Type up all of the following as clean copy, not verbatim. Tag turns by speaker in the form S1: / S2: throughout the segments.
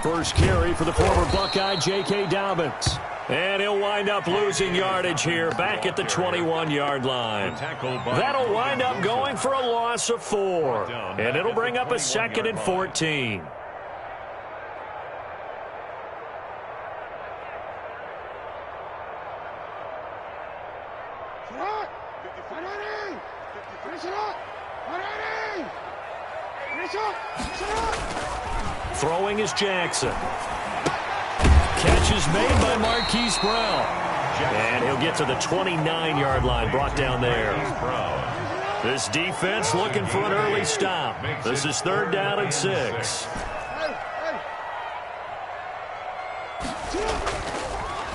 S1: First carry for the former Buckeye, J.K. Dobbins. And he'll wind up losing yardage here back at the 21-yard line. That'll wind up going for a loss of 4. And it'll bring up a 2nd and 14. Throwing is Jackson. Catch is made by Marquise Brown. And he'll get to the 29-yard line, brought down there. This defense looking for an early stop. This is 3rd down and 6.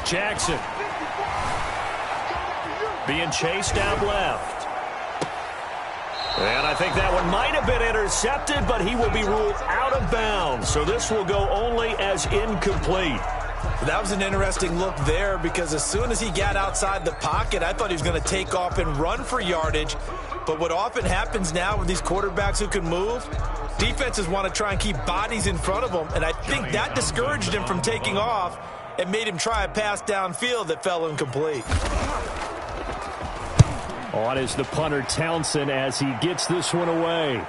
S1: Jackson being chased out left. And I think that one might have been intercepted, but he will be ruled out of bounds. So this will go only as incomplete.
S2: That was an interesting look there because as soon as he got outside the pocket, I thought he was going to take off and run for yardage. But what often happens now with these quarterbacks who can move, defenses want to try and keep bodies in front of them. And I think that discouraged him from taking off and made him try a pass downfield that fell incomplete.
S1: On is the punter, Townsend, as he gets this one away.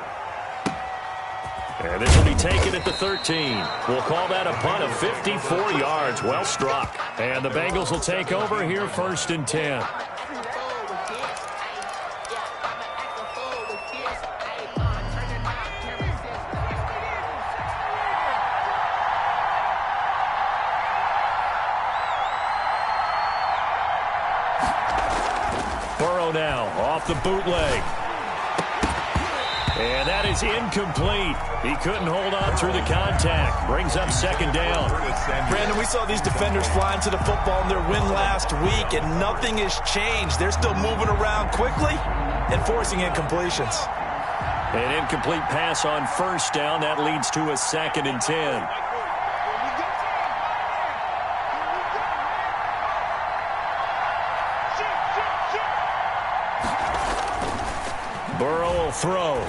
S1: And this will be taken at the 13. We'll call that a punt of 54 yards. Well struck. And the Bengals will take over here 1st and 10. Burrow now off the bootleg. And that is incomplete. He couldn't hold on through the contact. Brings up 2nd down.
S2: Brandon, we saw these defenders flying to the football in their win last week, and nothing has changed. They're still moving around quickly and forcing incompletions.
S1: An incomplete pass on 1st down. That leads to a 2nd and 10. Burrow will throw.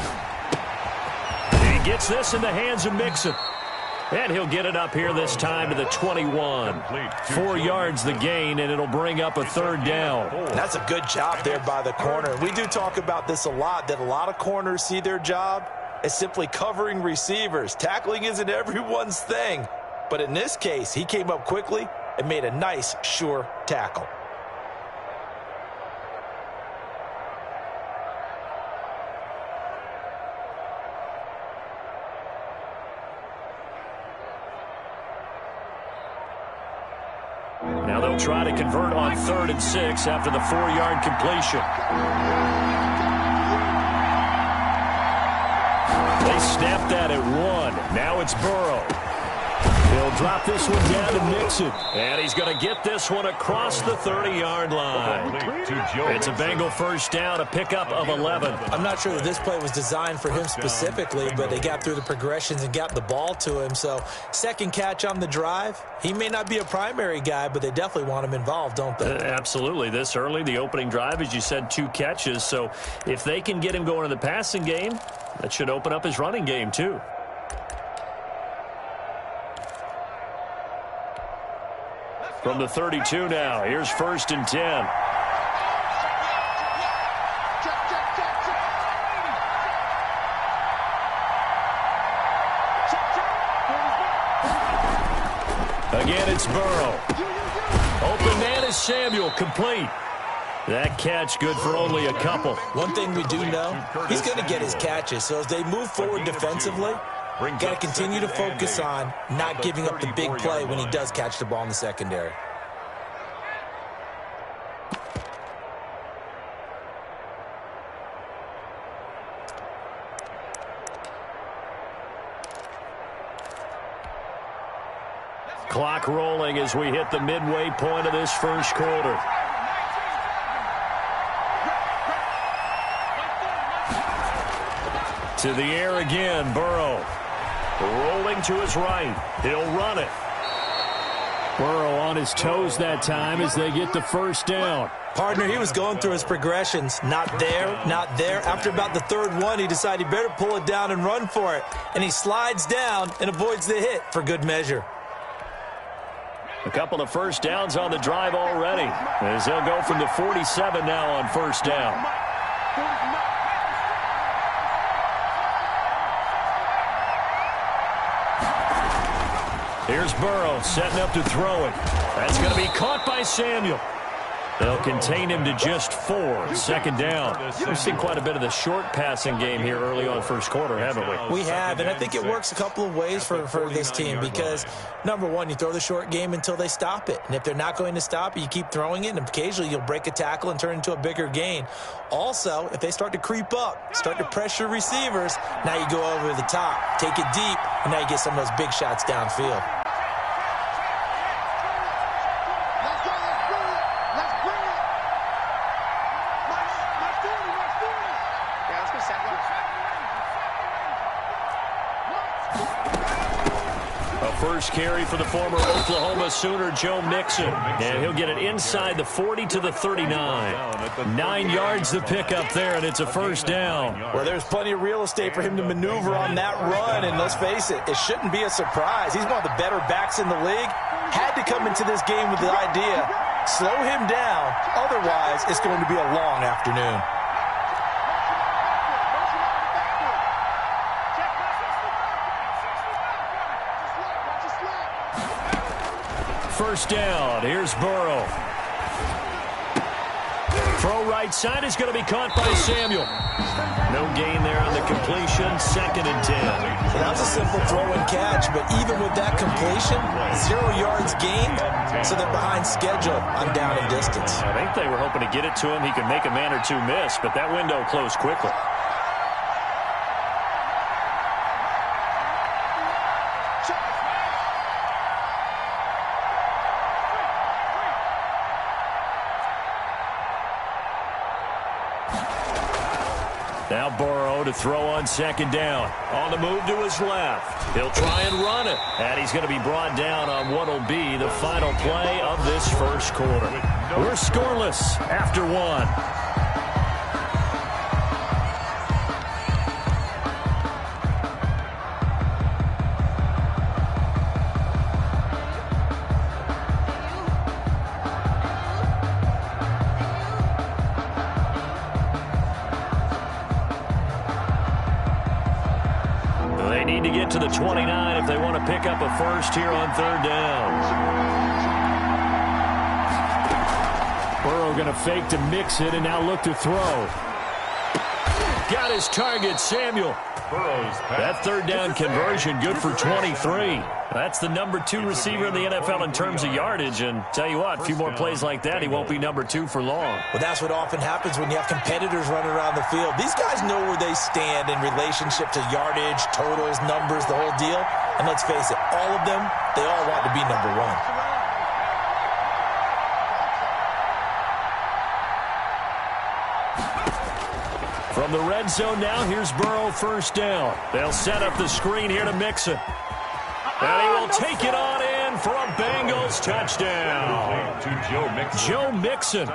S1: He gets this in the hands of Mixon. And he'll get it up here this time to the 21. 4 yards the gain, and it'll bring up a 3rd down.
S2: That's a good job there by the corner. We do talk about this a lot, that a lot of corners see their job as simply covering receivers. Tackling isn't everyone's thing. But in this case, he came up quickly and made a nice, sure tackle.
S1: Now they'll try to convert on 3rd and 6 after the 4-yard completion. They snapped that at 1. Now it's Burrow. He'll drop this one down to Mixon. And he's going to get this one across the 30-yard line. It's a Bengal 1st down, a pickup of 11.
S2: I'm not sure that this play was designed for him specifically, but they got through the progressions and got the ball to him. So 2nd catch on the drive. He may not be a primary guy, but they definitely want him involved, don't they?
S1: Absolutely. This early, the opening drive, as you said, 2 catches. So if they can get him going in the passing game, that should open up his running game too. From the 32 now, here's 1st and 10. Again, it's Burrow. Open man is Samuel, complete. That catch good for only a couple.
S2: One thing we do know, he's going to get his catches. So as they move forward defensively, got to continue to focus on not giving up the big play when he does catch the ball in the secondary.
S1: Clock rolling as we hit the midway point of this 1st quarter. To the air again, Burrow. Rolling to his right. He'll run it. Burrow on his toes that time as they get the first down.
S2: Partner, he was going through his progressions. Not there, not there. After about the third one, he decided he better pull it down and run for it. And he slides down and avoids the hit for good measure.
S1: A couple of first downs on the drive already, as they'll go from the 47 now on first down. Here's Burrow setting up to throw it. That's going to be caught by Samuel. They'll contain him to just 4. Second down. We've seen quite a bit of the short passing game here early on first quarter, haven't we?
S2: We have, and I think it works a couple of ways for this team because, number one, you throw the short game until they stop it. And if they're not going to stop it, you keep throwing it, and occasionally you'll break a tackle and turn it into a bigger gain. Also, if they start to creep up, start to pressure receivers, now you go over the top, take it deep, and now you get some of those big shots downfield.
S1: First carry for the former Oklahoma Sooner, Joe Mixon. And he'll get it inside the 40 to the 39. 9 yards the pickup there, and it's a first down.
S2: Well, there's plenty of real estate for him to maneuver on that run, and let's face it, it shouldn't be a surprise. He's one of the better backs in the league. Had to come into this game with the idea, slow him down, otherwise it's going to be a long afternoon.
S1: First down. Here's Burrow. Throw right side is going to be caught by Samuel. No gain there on the completion. 2nd and 10.
S2: Well, that was a simple throw and catch, but even with that completion, 0 yards gained, so they're behind schedule on down and distance.
S1: I think they were hoping to get it to him. He could make a man or two miss, but that window closed quickly. Now Burrow to throw on 2nd down. On the move to his left. He'll try and run it. And he's going to be brought down on what will be the final play of this first quarter. We're scoreless after 1. To get to the 29 if they want to pick up a first here on 3rd down. Burrow going to fake to mix it and now look to throw. Got his target, Samuel. That 3rd down conversion good for 23. That's the number 2 receiver in the NFL in terms of yardage. And tell you what, a few more plays like that, he won't be number 2 for long.
S2: Well, that's what often happens when you have competitors running around the field. These guys know where they stand in relationship to yardage, totals, numbers, the whole deal. And let's face it, all of them, they all want to be number 1.
S1: From the red zone now, here's Burrow, first down. They'll set up the screen here to Mixon. And he will take it on in for a Bengals touchdown. Joe Mixon,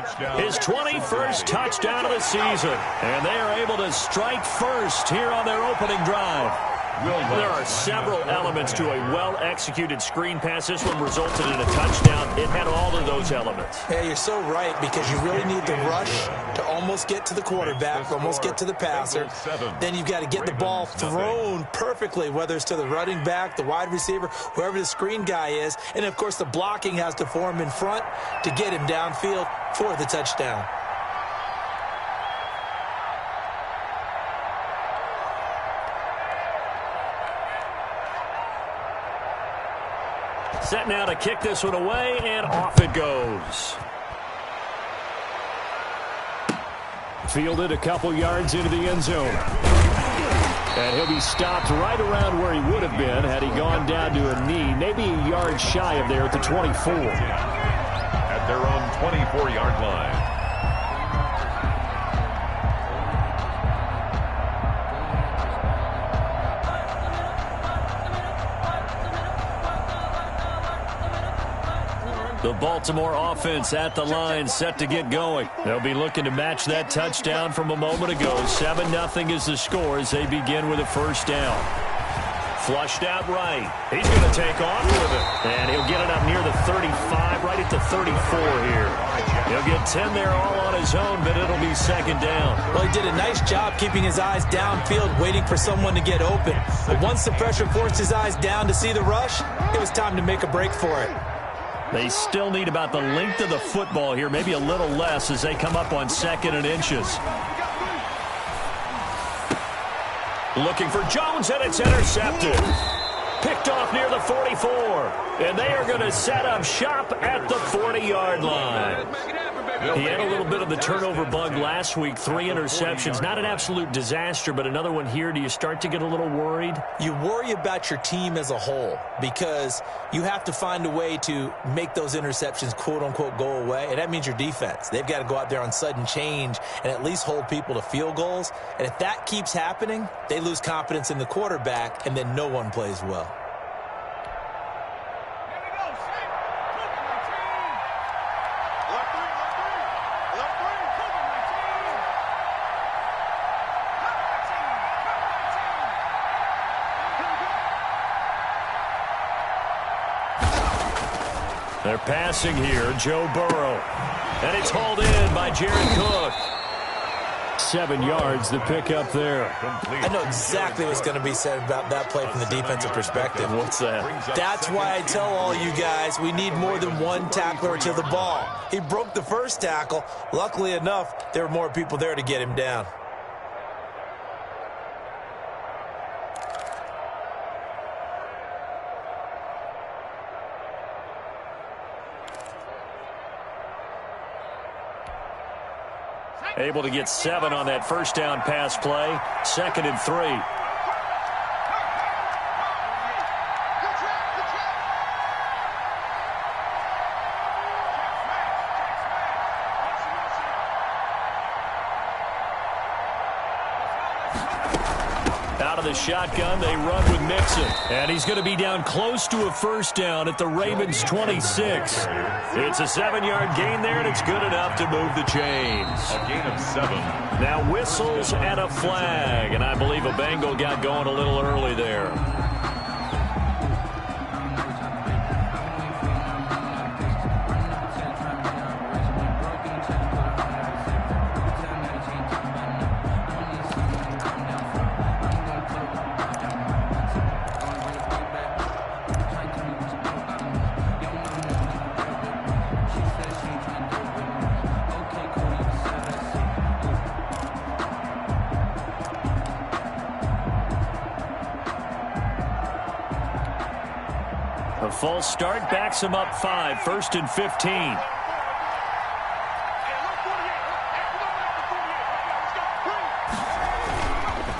S1: his 21st touchdown of the season. And they are able to strike first here on their opening drive. There are several elements to a well-executed screen pass. This one resulted in a touchdown. It had all of those elements.
S2: Yeah, you're so right, because you really need the rush to almost get to the quarterback, almost get to the passer. Then you've got to get the ball thrown perfectly, whether it's to the running back, the wide receiver, whoever the screen guy is. And, of course, the blocking has to form in front to get him downfield for the touchdown.
S1: Set now to kick this one away, and off it goes. Fielded a couple yards into the end zone. And he'll be stopped right around where he would have been had he gone down to a knee, maybe a yard shy of there at the 24.
S3: At their own 24-yard line.
S1: The Baltimore offense at the line, set to get going. They'll be looking to match that touchdown from a moment ago. 7-0 is the score as they begin with a first down. Flushed out right. He's going to take off with it. And he'll get it up near the 35, right at the 34 here. He'll get 10 there all on his own, but it'll be second down.
S2: Well, he did a nice job keeping his eyes downfield, waiting for someone to get open. But once the pressure forced his eyes down to see the rush, it was time to make a break for it.
S1: They still need about the length of the football here, maybe a little less as they come up on 2nd and inches. Looking for Jones, and it's intercepted. Picked off near the 44. And they are going to set up shop at the 40-yard line. He had a little bit of the turnover bug last week, 3 interceptions. Not an absolute disaster, but another one here. Do you start to get a little worried?
S2: You worry about your team as a whole because you have to find a way to make those interceptions, quote-unquote, go away, and that means your defense. They've got to go out there on sudden change and at least hold people to field goals. And if that keeps happening, they lose confidence in the quarterback, and then no one plays well.
S1: They're passing here, Joe Burrow. And it's hauled in by Jared Cook. 7 yards, the pickup there.
S2: I know exactly what's going to be said about that play from the defensive perspective.
S1: What's that?
S2: That's why I tell all you guys we need more than one tackler to the ball. He broke the first tackle. Luckily enough, there were more people there to get him down.
S1: Able to get 7 on that first down pass play. 2nd and 3. Out of the shotgun, they run with Mixon. And he's going to be down close to a first down at the Ravens' 26. It's a 7-yard gain there, and it's good enough to move the chains.
S3: A gain of 7.
S1: Now whistles and a flag, and I believe a Bengal got going a little early there. A false start backs him up 5, 1st and 15.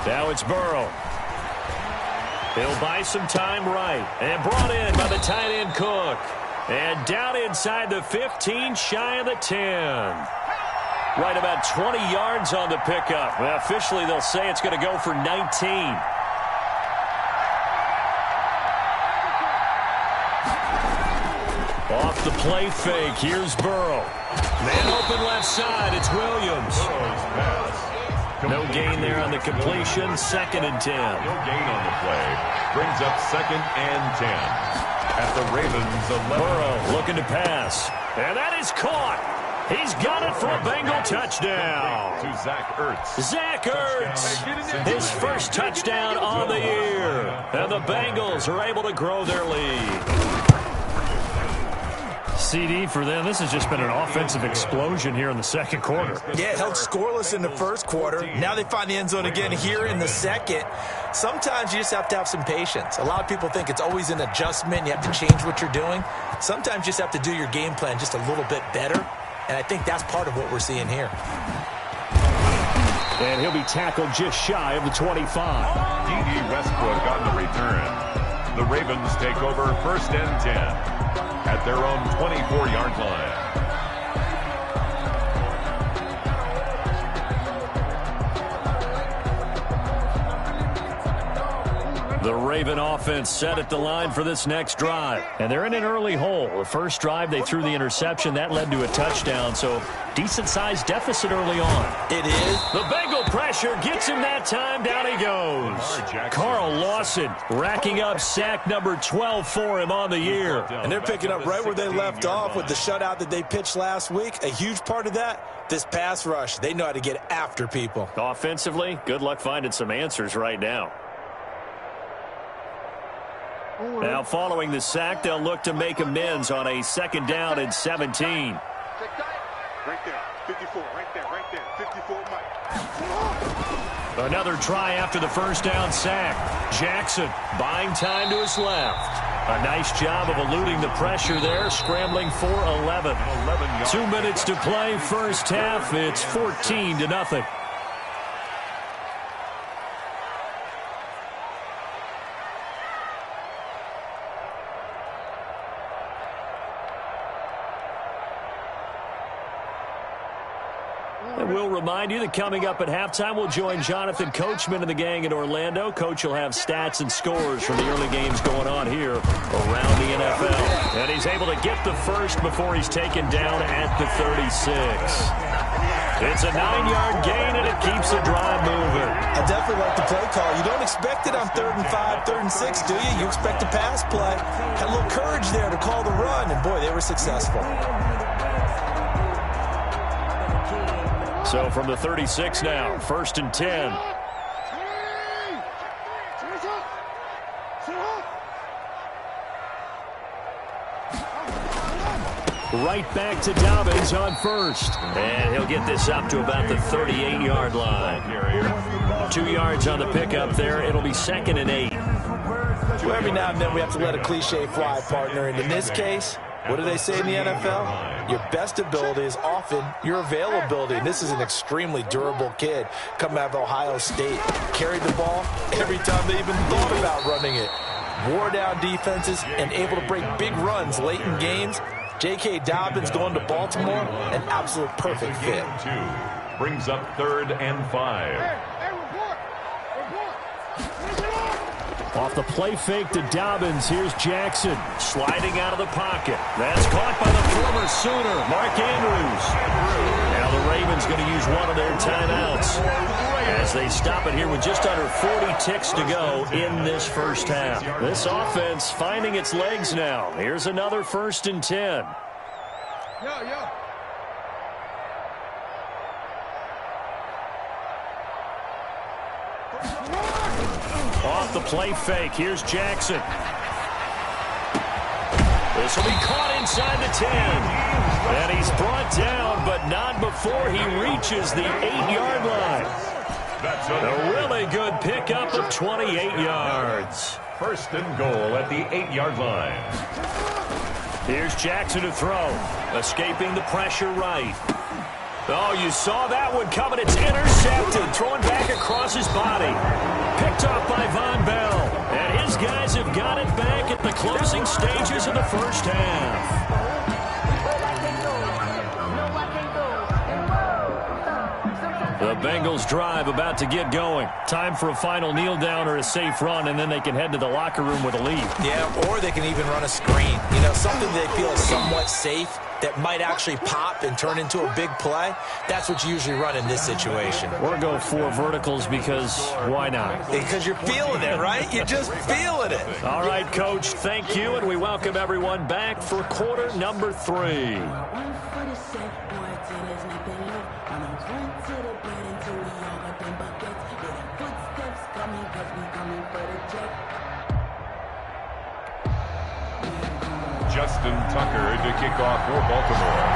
S1: Now it's Burrow. He'll buy some time right. And brought in by the tight end Cook. And down inside the 15, shy of the 10. Right about 20 yards on the pickup. Well, officially, they'll say it's going to go for 19. Off the play fake, here's Burrow. Man open left side, it's Williams. No gain there on the completion, 2nd and 10.
S3: No gain on the play. Brings up 2nd and 10. At the Ravens 11.
S1: Burrow looking to pass. And that is caught. He's got it for a Bengal touchdown.
S3: To Zach Ertz.
S1: Zach Ertz, his first touchdown on the year. And the Bengals are able to grow their lead. CD for them. This has just been an offensive explosion here in the second quarter.
S2: Yeah, held scoreless in the first quarter. Now they find the end zone again here in the second. Sometimes you just have to have some patience. A lot of people think it's always an adjustment. You have to change what you're doing. Sometimes you just have to do your game plan just a little bit better. And I think that's part of what we're seeing here.
S1: And he'll be tackled just shy of the 25.
S3: D.D. Westbrook on the return. The Ravens take over 1st and 10. At their own 24-yard line.
S1: The Raven offense set at the line for this next drive. And they're in an early hole. The first drive, they threw the interception. That led to a touchdown. So decent-sized deficit early on.
S2: It is.
S1: The Bengal pressure gets him that time. Down he goes. Carl Lawson racking up sack number 12 for him on the year.
S2: And they're picking up right where they left off with the shutout that they pitched last week. A huge part of that, this pass rush. They know how to get after people.
S1: Offensively, good luck finding some answers right now. Now, following the sack, they'll look to make amends on a 2nd down and 17.
S4: Right there, 54, right there, 54, Mike.
S1: Another try after the first down sack. Jackson buying time to his left. A nice job of eluding the pressure there, scrambling for 11. 2 minutes to play, first half. It's 14-0. And we'll remind you that coming up at halftime, we'll join Jonathan Coachman and the gang in Orlando. Coach will have stats and scores from the early games going on here around the NFL. And he's able to get the first before he's taken down at the 36. It's a 9-yard gain, and it keeps the drive moving.
S2: I definitely like the play call. You don't expect it on 3rd and 5, 3rd and 6, do you? You expect a pass play. Had a little courage there to call the run, and boy, they were successful.
S1: So from the 36 now, 1st and 10. Right back to Dobbins on first. And he'll get this up to about the 38-yard line. 2 yards on the pickup there. It'll be 2nd and 8.
S2: Well, every now and then we have to let a cliche fly, partner. And in this case, what do they say in the NFL? Your best ability is often your availability. And this is an extremely durable kid coming out of Ohio State. Carried the ball every time they even thought about running it. Wore down defenses and able to break big runs late in games. J.K. Dobbins going to Baltimore, an absolute perfect fit.
S3: Brings up 3rd and 5.
S1: Off the play fake to Dobbins, here's Jackson sliding out of the pocket. That's caught by the former Sooner, Mark Andrews. Now the Ravens going to use one of their timeouts as they stop it here with just under 40 ticks to go in this first half. This offense finding its legs now. Here's another 1st and 10. Off the play fake, here's Jackson. This will be caught inside the 10. And he's brought down, but not before he reaches the 8-yard line. A really good pickup of 28 yards.
S3: 1st and goal at the 8-yard line.
S1: Here's Jackson to throw. Escaping the pressure right. Oh, you saw that one coming. It's intercepted. Throwing back across his body. Picked off by Von Bell. And his guys have got it back at the closing stages of the first half. The Bengals drive about to get going. Time for a final kneel down or a safe run, and then they can head to the locker room with a lead.
S2: Yeah, or they can even run a screen. You know, something they feel is somewhat safe that might actually pop and turn into a big play. That's what you usually run in this situation.
S1: Or go 4 verticals because why not?
S2: Because you're feeling it, right? You're just feeling it.
S1: All right, Coach, thank you, and we welcome everyone back for quarter number 3.
S3: Justin Tucker to kick off for Baltimore.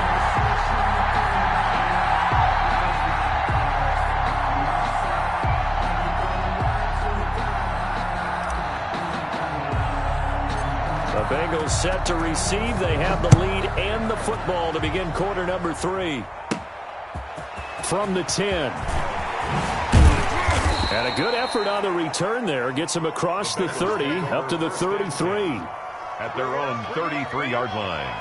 S1: The Bengals set to receive. They have the lead and the football to begin quarter number 3. From the 10. And a good effort on the return there. Gets them across the 30, up to the 33.
S3: At their own 33-yard line.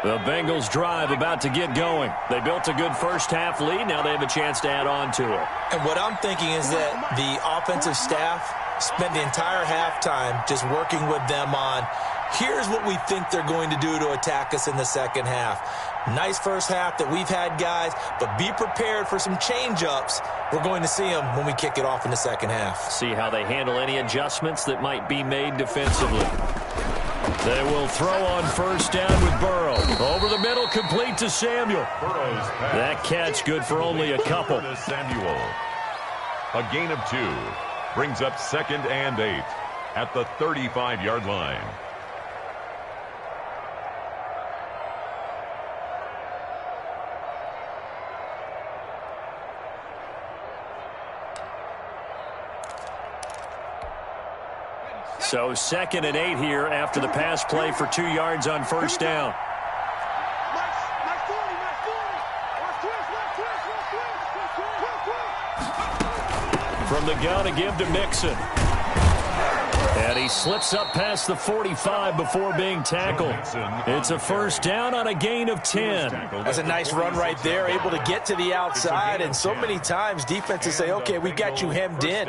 S1: The Bengals drive about to get going. They built a good first-half lead. Now they have a chance to add on to it.
S2: And what I'm thinking is that the offensive staff spent the entire halftime just working with them on, here's what we think they're going to do to attack us in the second half. Nice first half that we've had, guys, but be prepared for some change-ups. We're going to see them when we kick it off in the second half.
S1: See how they handle any adjustments that might be made defensively. They will throw on first down with Burrow. Over the middle, complete to Samuel. That catch good for only a couple.
S3: Samuel. A gain of 2 brings up 2nd and 8 at the 35-yard line.
S1: So 2nd and 8 here after the pass play for 2 yards on first down. From the gun, a give to Mixon. And he slips up past the 45 before being tackled. It's a first down on a gain of 10.
S2: That's a nice run right there, able to get to the outside. And so many times defenses say, okay, we got you hemmed in.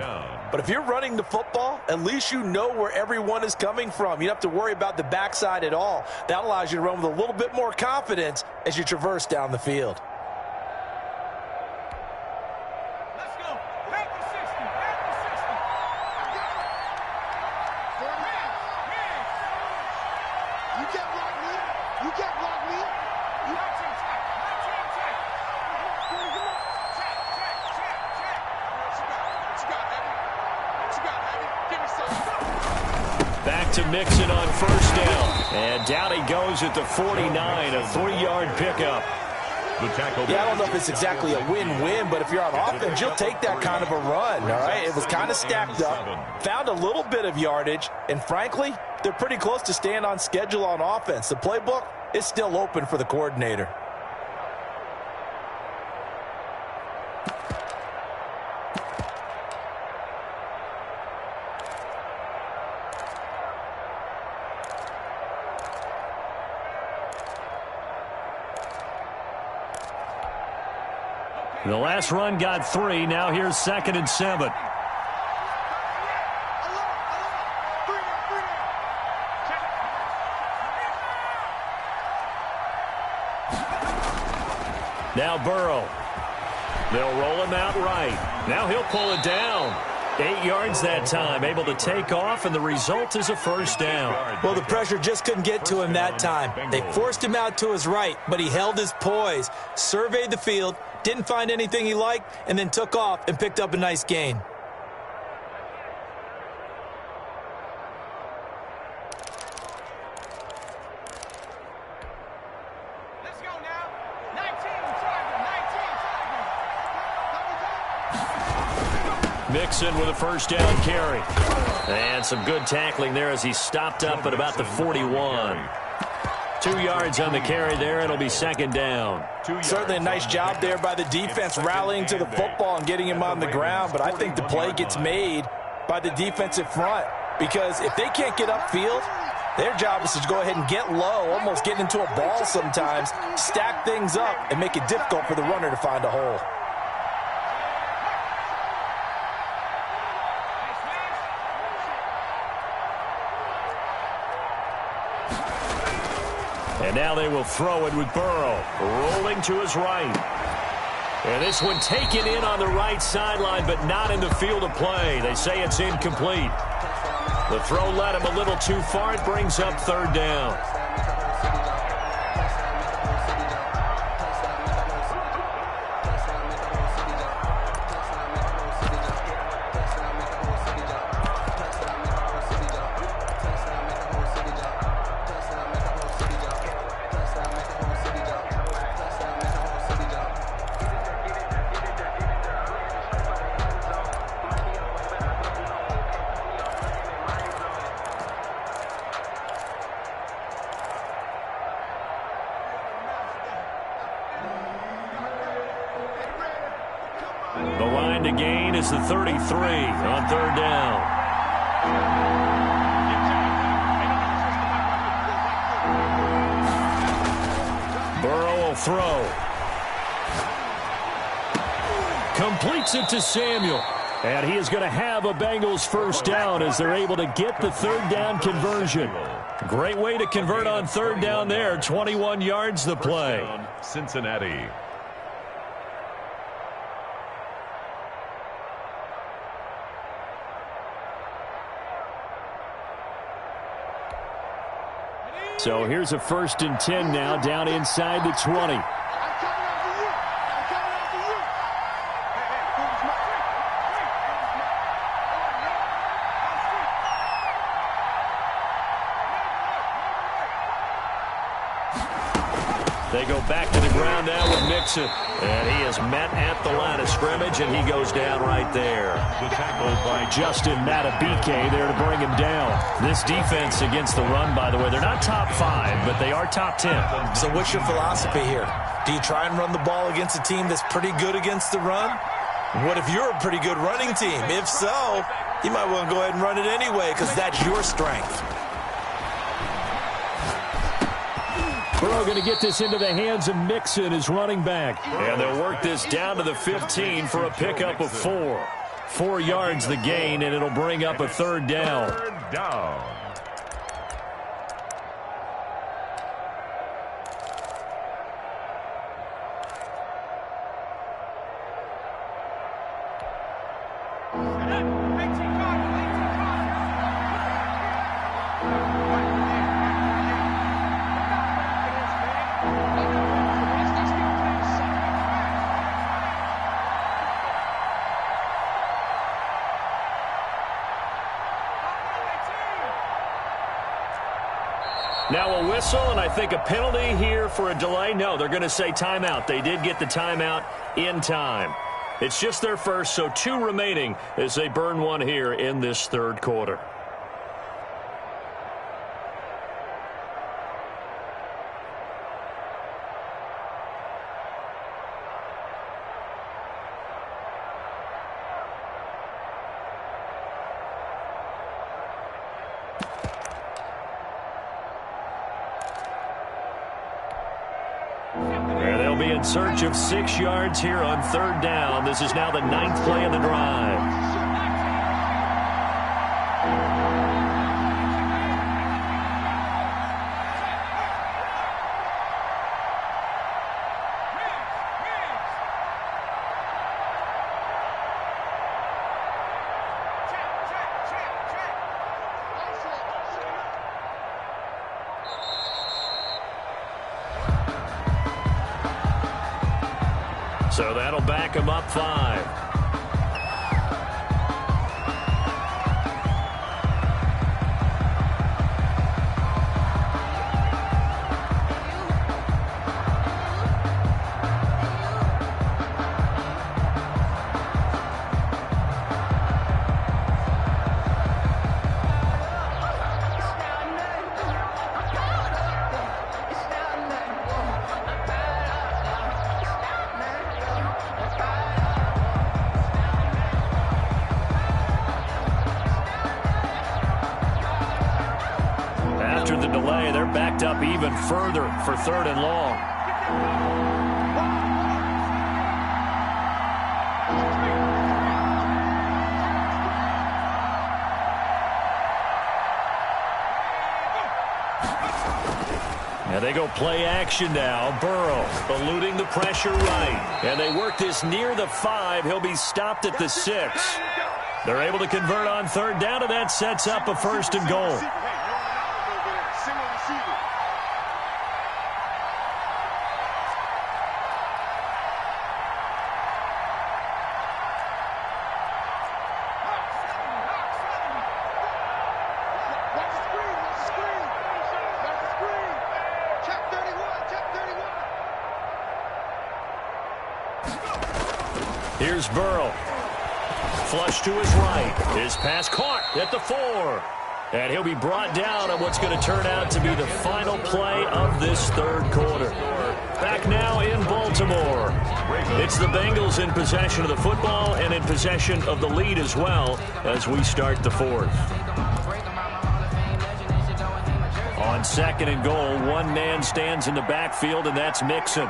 S2: But if you're running the football, at least you know where everyone is coming from. You don't have to worry about the backside at all. That allows you to run with a little bit more confidence as you traverse down the field.
S1: Back to Mixon on first down. And down he goes at the 49, a 3-yard pickup.
S2: Yeah, I don't know if it's exactly a win-win, but if you're on offense, you'll take that kind of a run, all right? It was kind of stacked up, found a little bit of yardage, and frankly, they're pretty close to staying on schedule on offense. The playbook is still open for the coordinator.
S1: The last run got 3. Now here's 2nd and 7. Now Burrow. They'll roll him out right. Now he'll pull it down. 8 yards that time, able to take off, and the result is a first down.
S2: Well, the pressure just couldn't get to him that time. They forced him out to his right, but he held his poise, surveyed the field, didn't find anything he liked, and then took off and picked up a nice gain.
S5: Let's go now. 19
S1: Mixon with a first down carry. And some good tackling there as he stopped up at about the 41. 2 yards on the carry there. It'll be 2nd down.
S2: Certainly a nice job there by the defense rallying to the football and getting him on the ground. But I think the play gets made by the defensive front because if they can't get upfield, their job is to go ahead and get low, almost get into a ball sometimes, stack things up, and make it difficult for the runner to find a hole.
S1: And now they will throw it with Burrow, rolling to his right. And this one taken in on the right sideline, but not in the field of play. They say it's incomplete. The throw led him a little too far. It brings up 3rd down. The line to gain is the 33 on 3rd down. Burrow will throw. Completes it to Samuel. And he is going to have a Bengals first down as they're able to get the third down conversion. Great way to convert on third down there. 21 yards the play.
S3: Cincinnati.
S1: So here's a 1st and 10 now, down inside the 20. They go back to the ground now with Mixon. And he is met at the line of scrimmage, and he goes down right there.
S3: The tackle by
S1: Justin Matabike there to bring him down. This defense against the run, by the way, they're not top 5, but they are top 10.
S2: So what's your philosophy here? Do you try and run the ball against a team that's pretty good against the run? What if you're a pretty good running team? If so, you might want to go ahead and run it anyway because that's your strength.
S1: Burrow going to get this into the hands of Mixon, his running back. And they'll work this down to the 15 for a pickup of 4. 4 yards the gain, and it'll bring up a third down.
S3: third down.
S1: Now a whistle, and I think a penalty here for a delay. No, they're going to say timeout. They did get the timeout in time. It's just their first, so 2 remaining as they burn one here in this third quarter. In search of 6 yards here on third down. This is now the 9th play of the drive. So that'll back him up 5. The delay, they're backed up even further for 3rd and long. And they go play action now. Burrow eluding the pressure right. And they work this near the 5. He'll be stopped at the 6. They're able to convert on third down, and that sets up a 1st and goal. Here's Burrow. Flush to his right. His pass caught at the 4. And he'll be brought down on what's going to turn out to be the final play of this third quarter. Back now in Baltimore. It's the Bengals in possession of the football and in possession of the lead as well as we start the 4th. On 2nd and goal, one man stands in the backfield, and that's Mixon.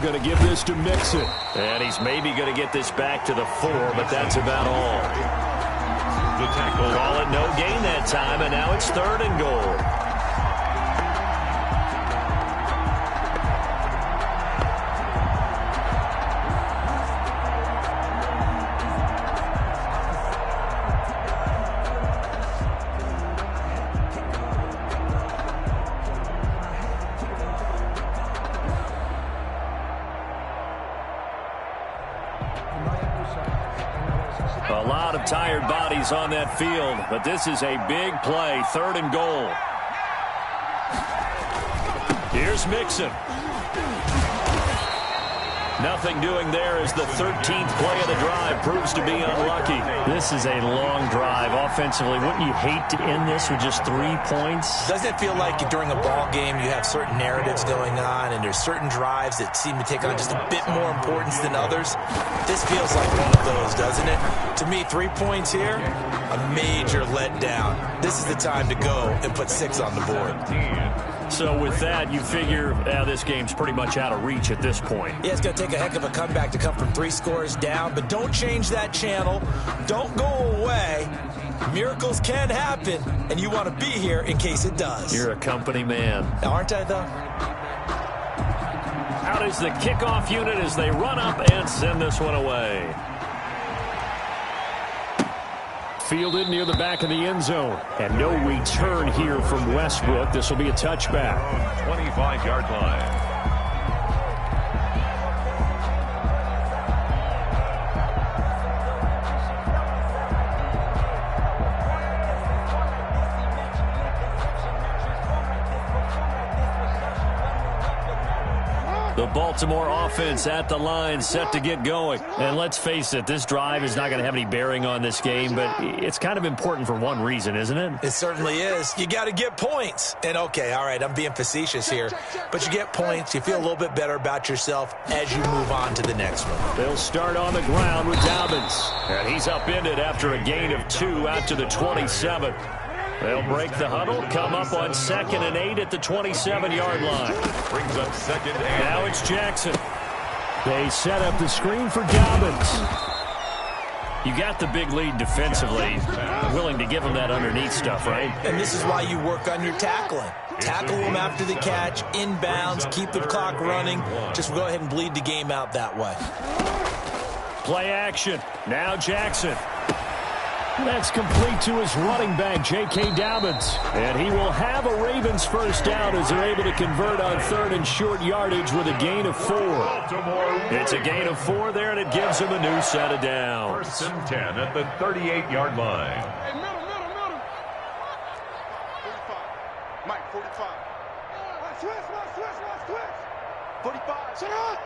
S1: Going to give this to Mixon. And he's maybe going to get this back to the 4, but that's about all.
S3: The tackle.
S1: Call it no gain that time, and now it's 3rd and goal. A lot of tired bodies on that field, but this is a big play, 3rd and goal. Here's Mixon. Nothing doing there as the 13th play of the drive proves to be unlucky.
S6: This is a long drive offensively. Wouldn't you hate to end this with just 3 points?
S2: Doesn't it feel like during a ball game you have certain narratives going on and there's certain drives that seem to take on just a bit more importance than others? This feels like one of those, doesn't it? To me, 3 points here, a major letdown. This is the time to go and put 6 on the board.
S1: So with that, you figure this game's pretty much out of reach at this point.
S2: Yeah, it's going to take a heck of a comeback to come from 3 scores down, but don't change that channel. Don't go away. Miracles can happen, and you want to be here in case it does.
S1: You're a company man.
S2: Aren't I, though?
S1: Out is the kickoff unit as they run up and send this one away. Fielded near the back of the end zone. And no return here from Westbrook. This will be a touchback.
S3: 25-yard line.
S1: The Baltimore offense at the line, set to get going. And let's face it, this drive is not going to have any bearing on this game, but it's kind of important for one reason, isn't it?
S2: It certainly is. You got to get points. And, okay, all right, I'm being facetious here, but you get points. You feel a little bit better about yourself as you move on to the next one.
S1: They'll start on the ground with Dobbins. And he's upended after a gain of 2 out to the 27. They'll break the huddle, come up on 2nd and 8 at the 27-yard line.
S3: Brings up 2nd and
S1: now it's Jackson. They set up the screen for Dobbins. You got the big lead defensively. Willing to give them that underneath stuff, right?
S2: And this is why you work on your tackling. Tackle them after the catch, inbounds, keep the clock running. Just go ahead and bleed the game out that way.
S1: Play action. Now Jackson. That's complete to his running back, J.K. Dobbins. And he will have a Ravens first down as they're able to convert on 3rd and short yardage with a gain of 4. It's a gain of 4 there, and it gives him a new set of downs.
S3: 1st and 10 at the 38-yard line.
S4: Hey, middle. 45. Mike, 45. Switch. 45. Sit up.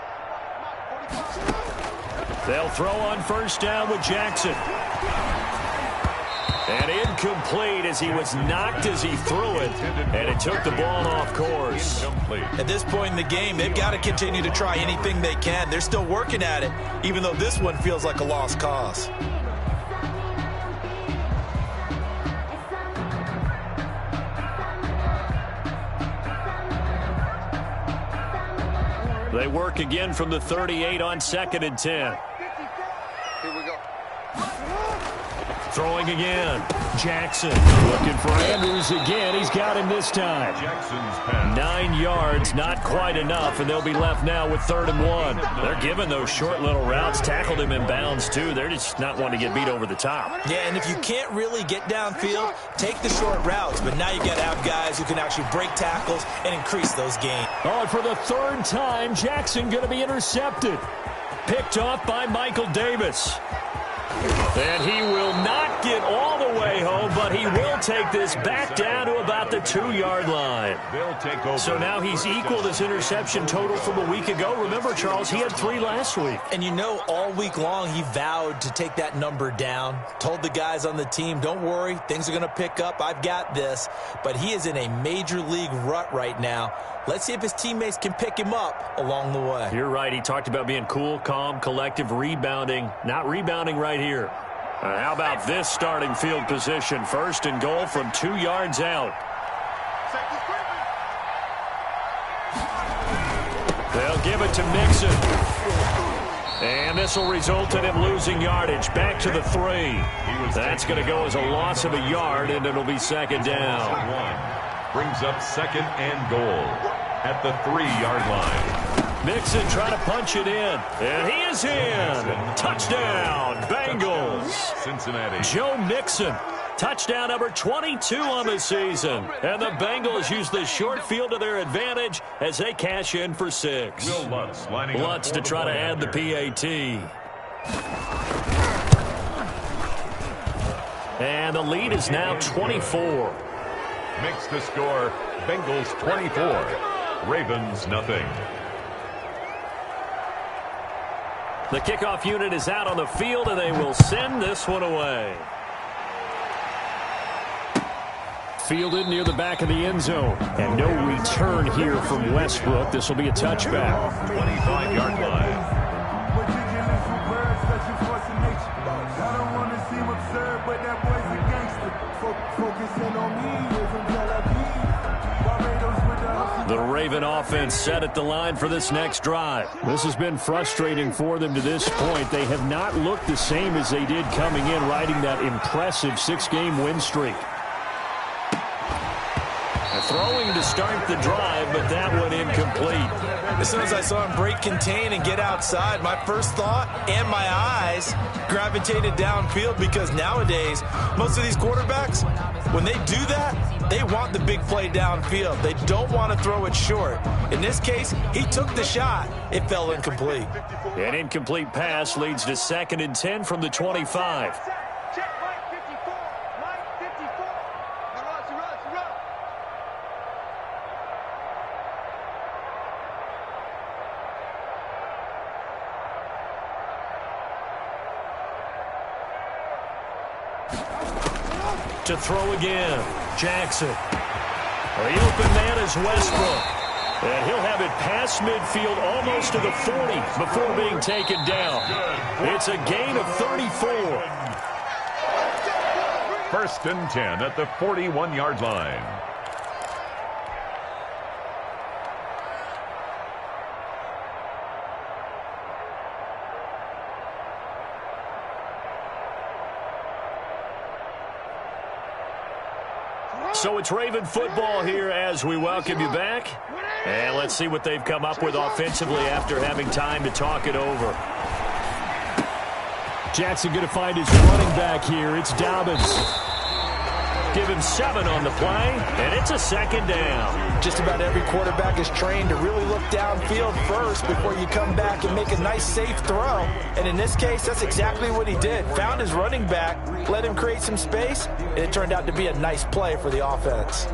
S4: Mike, 45.
S1: They'll throw on first down with Jackson. And incomplete as he was knocked as he threw it, and it took the ball off course.
S2: At this point in the game, they've got to continue to try anything they can. They're still working at it, even though this one feels like a lost cause.
S1: They work again from the 38 on 2nd and 10.
S4: Here we go.
S1: Throwing again. Jackson looking for Andrews again. He's got him this time.
S3: Jackson's pass.
S1: 9 yards, not quite enough, and they'll be left now with 3rd and 1. They're giving those short little routes. Tackled him in bounds, too. They're just not wanting to get beat over the top.
S2: Yeah, and if you can't really get downfield, take the short routes. But now you got to have guys who can actually break tackles and increase those gains.
S1: Oh, and for the 3rd time, Jackson going to be intercepted. Picked off by Michael Davis. And he will not get all the way home, but he will take this back down to about the 2-yard line.
S3: They'll take over.
S1: So now he's equaled his interception total from a week ago. Remember, Charles, he had 3 last week.
S2: And you know, all week long he vowed to take that number down. Told the guys on the team, don't worry, things are going to pick up. I've got this. But he is in a major league rut right now. Let's see if his teammates can pick him up along the way.
S1: You're right. He talked about being cool, calm, collective, rebounding. Not rebounding right here. How about this starting field position? 1st and goal from 2 yards out. They'll give it to Mixon. And this will result in him losing yardage. Back to the 3. That's going to go as a loss of a yard, and it'll be 2nd down.
S3: Brings up 2nd and goal at the 3-yard line.
S1: Mixon trying to punch it in. And he is in. Touchdown, Bengals.
S3: Cincinnati.
S1: Joe Mixon. Touchdown number 22 on the season. And the Bengals use the short field to their advantage as they cash in for 6.
S3: Will Lutz lining up
S1: Lutz to try to add the PAT. And the lead is now 24.
S3: Makes the score Bengals 24, Ravens nothing.
S1: The kickoff unit is out on the field, and they will send this one away. Fielded near the back of the end zone. And no return here from Westbrook. This will be a touchback.
S3: 25-yard line. The Raven offense set at the line for this next drive. This has been frustrating for them to this point. They have not looked the same as they did coming in, riding that impressive 6-game win streak. Throwing to start the drive, but that one incomplete.
S2: As soon as I saw him break contain and get outside, my first thought and my eyes gravitated downfield, because nowadays, most of these quarterbacks, when they do that, they want the big play downfield. They don't want to throw it short. In this case, he took the shot. It fell incomplete.
S1: An incomplete pass leads to 2nd and 10 from the 25.
S5: Check line 54. Line 54. Russ.
S1: To throw again, Jackson. The open man is Westbrook. And he'll have it past midfield almost to the 40 before being taken down. It's a gain of 34.
S3: 1st and 10 at the 41-yard line.
S1: So it's Raven football here as we welcome you back. And let's see what they've come up with offensively after having time to talk it over. Jackson going to find his running back here. It's Dobbins. Give him 7 on the play, and it's a 2nd down.
S2: Just about every quarterback is trained to really look downfield first before you come back and make a nice, safe throw. And in this case, that's exactly what he did. Found his running back, let him create some space, and it turned out to be a nice play for the offense.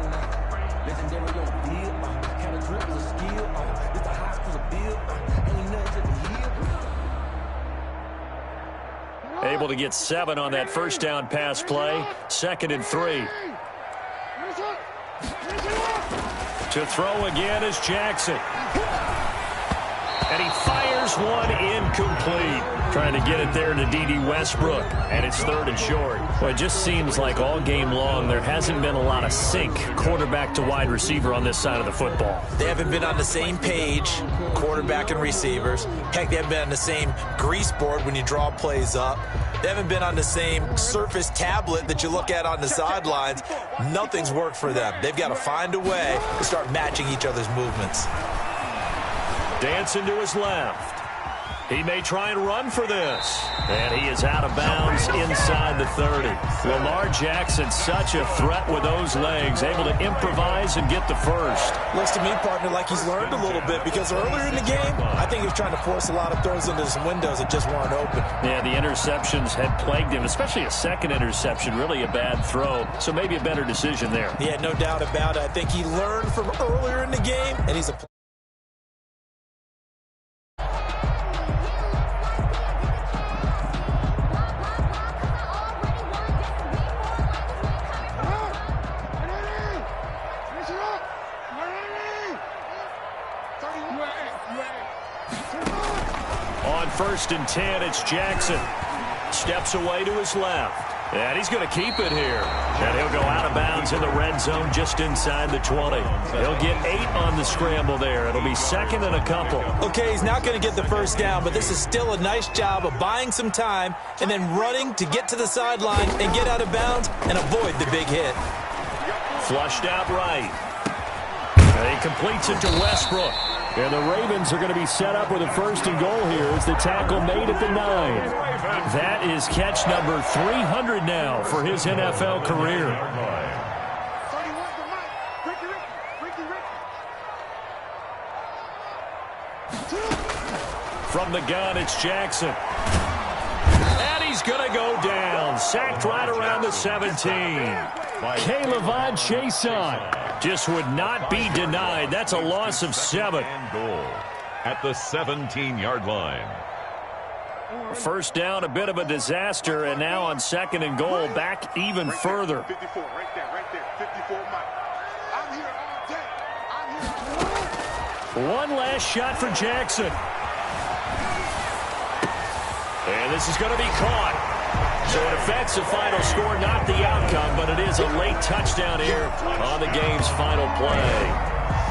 S1: Able to get 7 on that 1st down pass play. 2nd and 3. To throw again is Jackson. And he fires one incomplete. Trying to get it there to D.D. Westbrook. And it's 3rd and short. Well, it just seems like all game long there hasn't been a lot of sync quarterback to wide receiver on this side of the football.
S2: They haven't been on the same page, quarterback and receivers. Heck, they haven't been on the same grease board when you draw plays up. They haven't been on the same Surface tablet that you look at on the sidelines. Nothing's worked for them. They've got to find a way to start matching each other's movements.
S1: Dancing to his left. He may try and run for this. And he is out of bounds inside the 30. Lamar Jackson, such a threat with those legs, able to improvise and get the first.
S2: Looks to me, partner, like he's learned a little bit because earlier in the game, I think he was trying to force a lot of throws into some windows that just weren't open.
S3: Yeah, the interceptions had plagued him, especially a second interception, really a bad throw. So maybe a better decision there.
S2: Yeah, no doubt about it. I think he learned from earlier in the game, and he's a
S1: On 1st and 10, it's Jackson. Steps away to his left. And he's going to keep it here. And he'll go out of bounds in the red zone just inside the 20. He'll get 8 on the scramble there. It'll be second and a couple.
S2: Okay, he's not going to get the first down, but this is still a nice job of buying some time and then running to get to the sideline and get out of bounds and avoid the big hit.
S1: Flushed out right. And he completes it to Westbrook.
S3: And the Ravens are going to be set up with a 1st and goal here as the tackle made at the 9.
S1: That is catch number 300 now for his NFL career. From the gun, it's Jackson. And he's going to go down. Sacked right around the 17.
S3: K'Lavon Chaisson
S1: just would not be denied. That's a loss of 7.
S7: Goal at the 17-yard line.
S1: First down, a bit of a disaster, and now on 2nd and goal, back even further.
S4: 54, right there, 54, Mike. I'm here all day. I'm here.
S1: One last shot for Jackson. And this is going to be caught. So it affects the final score, not the outcome, but it is a late touchdown here on the game's final play.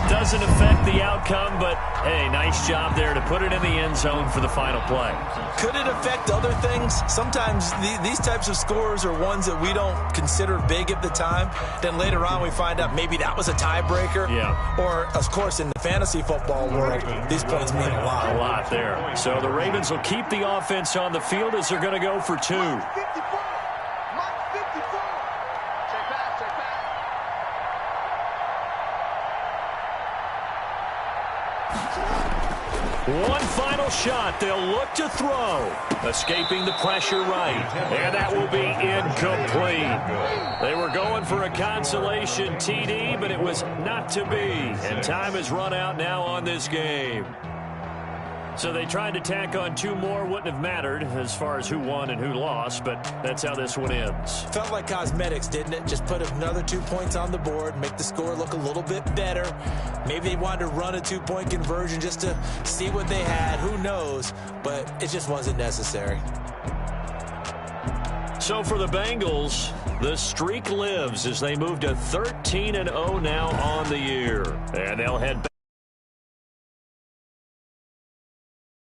S1: Doesn't affect the outcome, but, hey, nice job there to put it in the end zone for the final play.
S2: Could it affect other things? Sometimes these types of scores are ones that we don't consider big at the time. Then later on we find out maybe that was a tiebreaker.
S1: Yeah.
S2: Or, of course, in the fantasy football world, these points mean a lot.
S1: A lot there. So the Ravens will keep the offense on the field as they're going to go for 2.
S5: 54. Mike 54. Check back, check back.
S1: One final shot. They'll look to throw. Escaping the pressure right. And that will be incomplete. They were going for a consolation TD, but it was not to be. And time has run out now on this game. So they tried to tack on 2 more. Wouldn't have mattered as far as who won and who lost, but that's how this one ends.
S2: Felt like cosmetics, didn't it? Just put another 2 points on the board, make the score look a little bit better. Maybe they wanted to run a 2-point conversion just to see what they had. Who knows? But it just wasn't necessary.
S1: So for the Bengals, the streak lives as they move to 13-0 now on the year. And they'll head back.